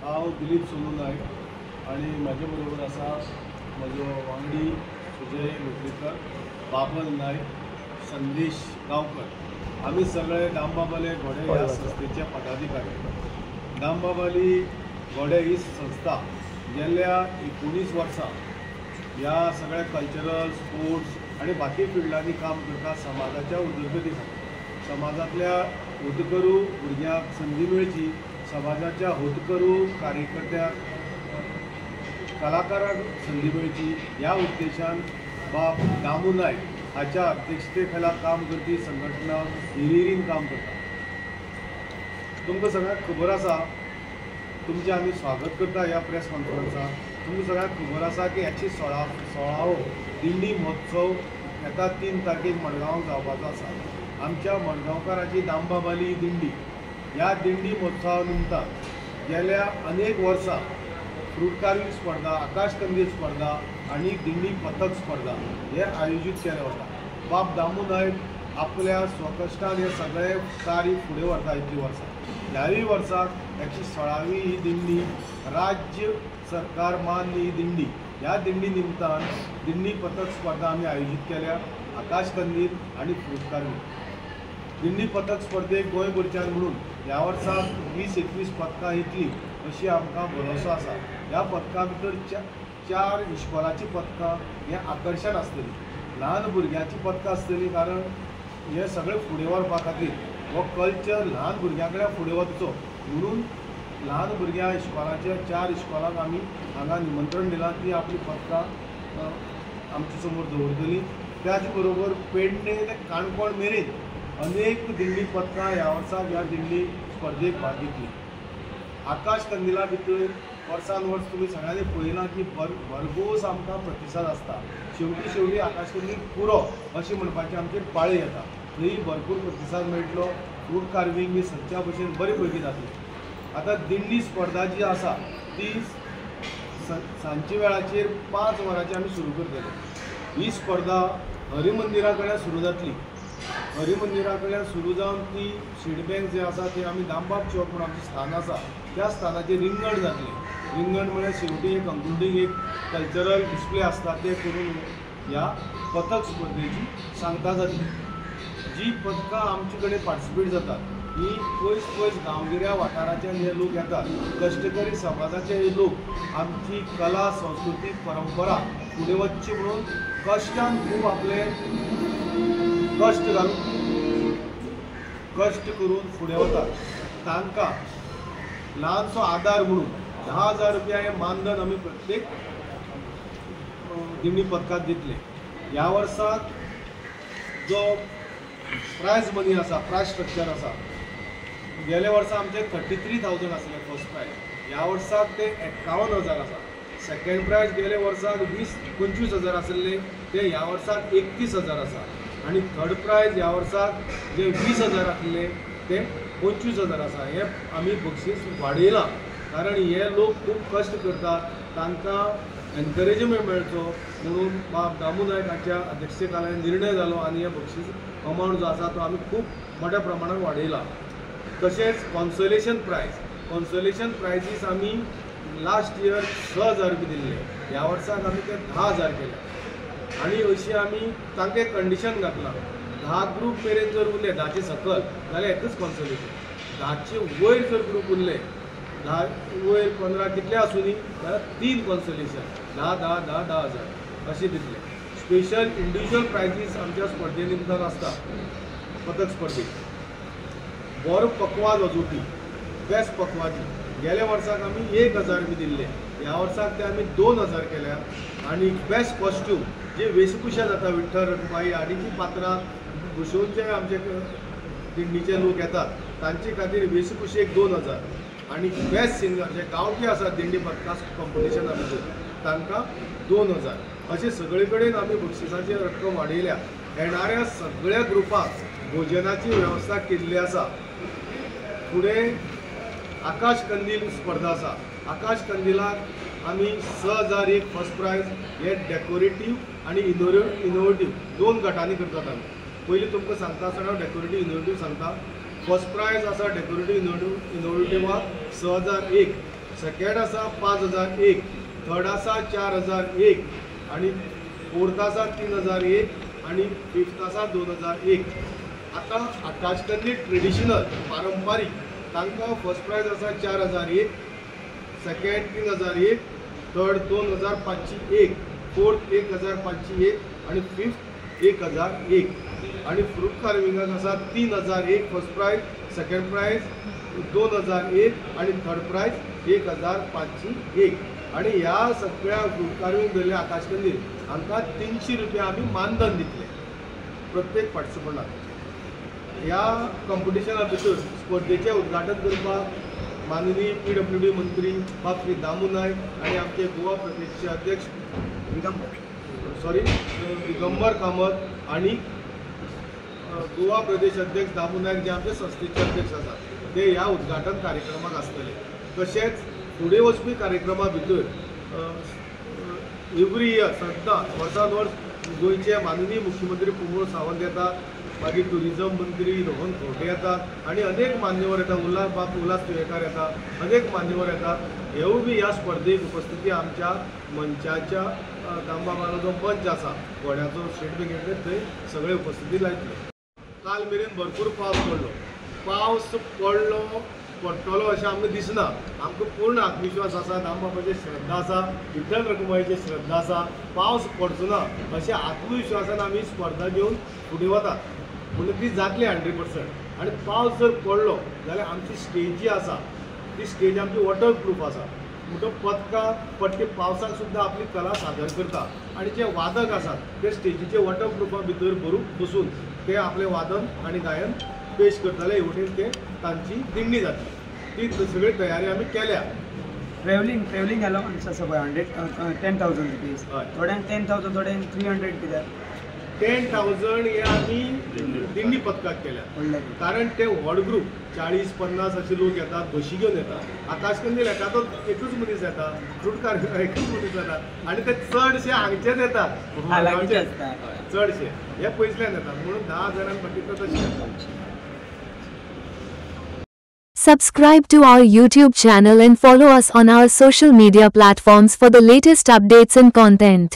हांव दिलीप सोनू नायक आणि म्हाजे बरोबर आसा म्हजो वांगडी सुजय लोटलीकर, बाबल नायक, संदेश गांवकर. आमी सगळे दामबाबाले घोडे ह्या संस्थेचे पदाधिकारी. दामबाबाली घोडे ही संस्था गेल्या 19 वर्सां ह्या सगळ्या कल्चरल, स्पोर्ट्स आणि बाकी फिल्डांनी काम करता समाजाच्या उदरगती खातीर. समाजातल्या होतकरू भुरग्यांक संदी मेळची, समाजाच्या होतकरू कार्यकर्त्यांक, कलाकारांक संदी मेळची ह्या उद्देशान बाब दामू नायक हाच्या अध्यक्षते खाला काम करपी संघटना हिरिरीन काम करता. तुमकां सगळ्यांक खबर आसा, तुमचें आमी स्वागत करता ह्या प्रेस कॉन्फरन्साक. तुमकां सगळ्यांक खबर आसा की ह्याची 16वो दिंडी महोत्सव येता 3 तारखेक मडगांव जावपाचो आसा. आमच्या मडगांवकाराची दामबाबाली दिंडी ह्या दिंडी महोत्सवा निमतान गेल्या अनेक वर्सां फ्रूट कार्विंग स्पर्धा, आकाश कंदील स्पर्धा आणि दिंडी पथक स्पर्धा हे आयोजीत केले वता. बाब दामू नायक आपल्या स्वकश्टान हे सगळे कार्य फुडें व्हरता इतलीं वर्सां. ह्याय वर्साक 116वी ही दिंडी राज्य सरकार मान्य ही दिंडी ह्या दिंडी निमतान दिंडी पथक स्पर्धा आमी आयोजीत केल्या. आकाश कंदील आणि फ्रूट कार्विंग दिंडी पथक स्पर्धेक गोंयभरच्यान म्हणून ह्या वर्साक 20-21 पथकां येतली अशी आमकां भरोसो आसा. ह्या पथकां भितर 4 इश्कोलाची पथकां हें आकर्शण आसतलीं. ल्हान भुरग्यांची पथकां आसतलीं, कारण हे सगळे फुडें व्हरपा खातीर हो कल्चर ल्हान भुरग्यां कडेन फुडें वचचो म्हणून ल्हान भुरग्यां इश्कोलाच्या 4 इश्कोलांक आमी हांगा निमंत्रण दिलां की आपली पथकां आमचे समोर दवरतलीं. त्याच बरोबर पेडणे ते काणकोण मेरेन अनेक दिंडी पथकां ह्या वर्साक ह्या दिंडी स्पर्धेक भाग घेतली. आकाश कंदिला भितर वर्सान वर्स तुमी सगळ्यांनी पळयलां की भरघोस आमकां प्रतिसाद आसता. शेवटी आकाश कंदील पुरो अशें म्हणपाचें आमचेर पाळी येता. थंय भरपूर प्रतिसाद मेळटलो. फ्रूट कार्विंग बी सदच्या भशेन बरे पैकी जातली. आतां दिंडी स्पर्धा जी आसा ती सांजचे वेळाचेर 5 वरांचेर आमी सुरू करतले. ही स्पर्धा हरिमंदिरा कडल्यान सुरू जातली. हरिमंदिरा कडल्यान सुरू जावन ती शीडबँक जे आसा ते आमी दामबाब चौक म्हणून आमचें स्थान आसा त्या स्थानाचेर रिंगण जातलें. रिंगण म्हळ्यार शेवटी एक कंक्लुडींग एक कल्चरल डिस्प्ले आसता ते करून ह्या पथक स्पर्धेची सांगता जातली. जी पथकां आमचे कडेन पार्टिसिपेट जातात ही पयस गांवगिऱ्या वाठाराच्यान हे लोक येतात. कश्टकरी समाजाचे हे लोक आमची कला, संस्कृती, परंपरा फुडें वचची म्हणून कश्टान खूब आपले कष्ट करून फुडें वतात. तांकां ल्हानसो आदार म्हणून 10,000 रुपया हे मानधन आमी प्रत्येक दिंडी पथकाक दितले. ह्या वर्साक जो प्रायज मनी आसा, प्रायज स्ट्रक्चर आसा, गेल्या वर्सा आमचे 33,000 आसले फर्स्ट प्रायज. ह्या वर्साक ते 51,000 आसा. सेकंड प्रायज गेल्या वर्साक 25,000 आसले ते ह्या वर्साक 31,000 आसा. आणि थर्ड प्रायज ह्या वर्साक जे 20,000 आसले ते 25,000 आसा. हे आमी बक्षीस वाडयलां कारण हे लोक खूब कश्ट करतात. तांकां एनकरेजमेंट मेळचो म्हणून बाब दामू नायकाच्या अध्यक्षतेखाला निर्णय जालो आणि हे बक्षीस अमावंट जो आसा तो आमी खूब मोठ्या प्रमाणात वाडयला. तशेंच कॉन्सोलेशन प्रायजीस आमी लास्ट इयर 6,000 रुपये दिल्ले. ह्या वर्साक आमी ते 10,000 केले. आणि अशी आमी तांकां एक कंडिशन घातलां, 10 ग्रूप मेरेन जर उरले 10चे सकल जाल्यार एकच कॉन्सोलेशन. 10चे वयर जर ग्रूप उरले 10 वयर 15 कितले आसूं न्ही जाल्यार 3 कॉन्सोलेशन 10,000 अशें दितले. स्पेशल इंडिविज्युअल प्रायजीस आमच्या स्पर्धे निमतान आसता. पथक स्पर्धेक बरो पकवाज वाजोवपी बेस्ट पकवाजी गेल्या वर्साक आमी 1,000 रुपये दिल्ले. ह्या वर्साक ते आमी 2,000 केल्या. आणि बेस्ट कॉस्ट्यूम जे वेशभूषा जाता विठ्ठल रखुमाई आनीची पात्रां भुशोवन जे आमचे दिंडीचे लोक येतात तांचे खातीर वेशभूषेक 2,000. आणि बेस्ट सिंगर जे गांवठी आसात दिंडी पथकां कॉम्पिटिशना भितर तांकां 2,000. अशें सगळे कडेन आमी बक्षिसाची रक्कम वाडयल्या. येणाऱ्या सगळ्या ग्रुपाक भोजनाची वेवस्था केल्ली आसा. फुडें आकाश कंदील स्पर्धा आसा. आकाश कंदिलाक आमी 6,000 एक फर्स्ट प्रायज हे डेकोरेटीव आणि इनोवेटीव 2 गटांनी करतात. आमी पयलीं तुमकां सांगता आसतना डेकोरेटीव इनोवेटीव सांगता. फर्स्ट प्रायज आसा डेकोरेटीव इनोवेटिवाक 6,000 एक. सेकंड आसा 5001, थर्ड आसा 4001 आणि फोर्थ आसा 3001 आणि फिफ्थ आसा 2001. आता आकाशकंदील ट्रेडिशनल पारंपारीक तांकां फर्स्ट प्राइज आसा 4001, सेकंड 3001, थर्ड 2501, फोर्थ 1501 आणि फिफ्थ 1001. आणि फ्रूट कार्विंगाक आसा 3001 फर्स्ट प्राइज, सेकंड प्राइज 2001 आणि थर्ड प्राइज 1501. आणि ह्या सगळ्या फ्रूट कार्विंग धरले आकाशकंदील हांकां 300 रुपया आमी मानधन दितले प्रत्येक पार्टिसिपंटाक. ह्या कॉम्पिटिशना भितर स्पर्धेचें उद्घाटन करपाक माननीय PWD मंत्री बाब श्री दामू नायक आणि आमचे गोवा प्रदेशचे अध्यक्ष दिगंबर कामत आणि गोवा प्रदेश अध्यक्ष दामू नायक जे आमचे संस्थेचे अध्यक्ष आसात ते ह्या उद्घाटन कार्यक्रमाक आसतले. तशेंच फुडें वचपी कार्यक्रमा भितर एवरी इयर सद्दां वर्सान वर्स गोंयचे माननीय मुख्यमंत्री प्रमोद सावंत येतात, मागीर टुरिजम मंत्री रोहन खंवटे येतात आणि अनेक मान्यवर येतात, उल्हास तुयेकार येतात, अनेक मान्यवर येतात. हेवूय बी ह्या स्पर्धेक उपस्थिती आमच्या मंचाच्या दामबाबाचो जो मंच आसा गोड्याचो स्टेट बँकेचो थंय सगळे उपस्थिती लायतले. काल मेरेन भरपूर पावस पडटलो अशें आमकां दिसना. आमकां पूर्ण आत्मविश्वास आसा, दामबाबाचेर श्रद्धा आसा, विठ्ठल रखुमाईचेर श्रद्धा आसा. पावस पडचो ना अशें आत्मविश्वासान आमी स्पर्धा घेवन फुडें वतात. म्हणून ती जातली 100%. आणि पावस जर पडलो जाल्यार आमची स्टेज जी आसा ती स्टेज आमची वॉटर प्रूफ आसा. म्हणटो पदकां पडटे पावसाक सुद्दां आपली कला सादर करता. आणि जे वादक आसात ते स्टेजीचे वॉटर प्रुफा भितर बसून ते आपले वादन आणि गायन पेश करतले. हे वटेन ते तांची दिंडी जातली. ती सगळी तयारी आमी केल्या. ट्रॅव्हलिंग अलाउन्स आसा पळय 10,000 रुपीज, थोड्यांक 10,000, थोड्यांक 300 कित्याक 10,000 हे आमी दिंडी पथकाक केल्या. कारण ते व्हड ग्रूप 40-50 असे लोक येतात, बशी घेवन येतात. आकाशकंदील येता तो एकूच मनीस येता, फ्रूट कार्विंग एकूच मनीस येतात आणि ते चडशे हांगचेच येतात, चडशे हे पयसल्यान येतात. म्हणून 10,000 पटिता तशें येतात. Subscribe to our YouTube channel and follow us on our social media platforms for the latest updates and content.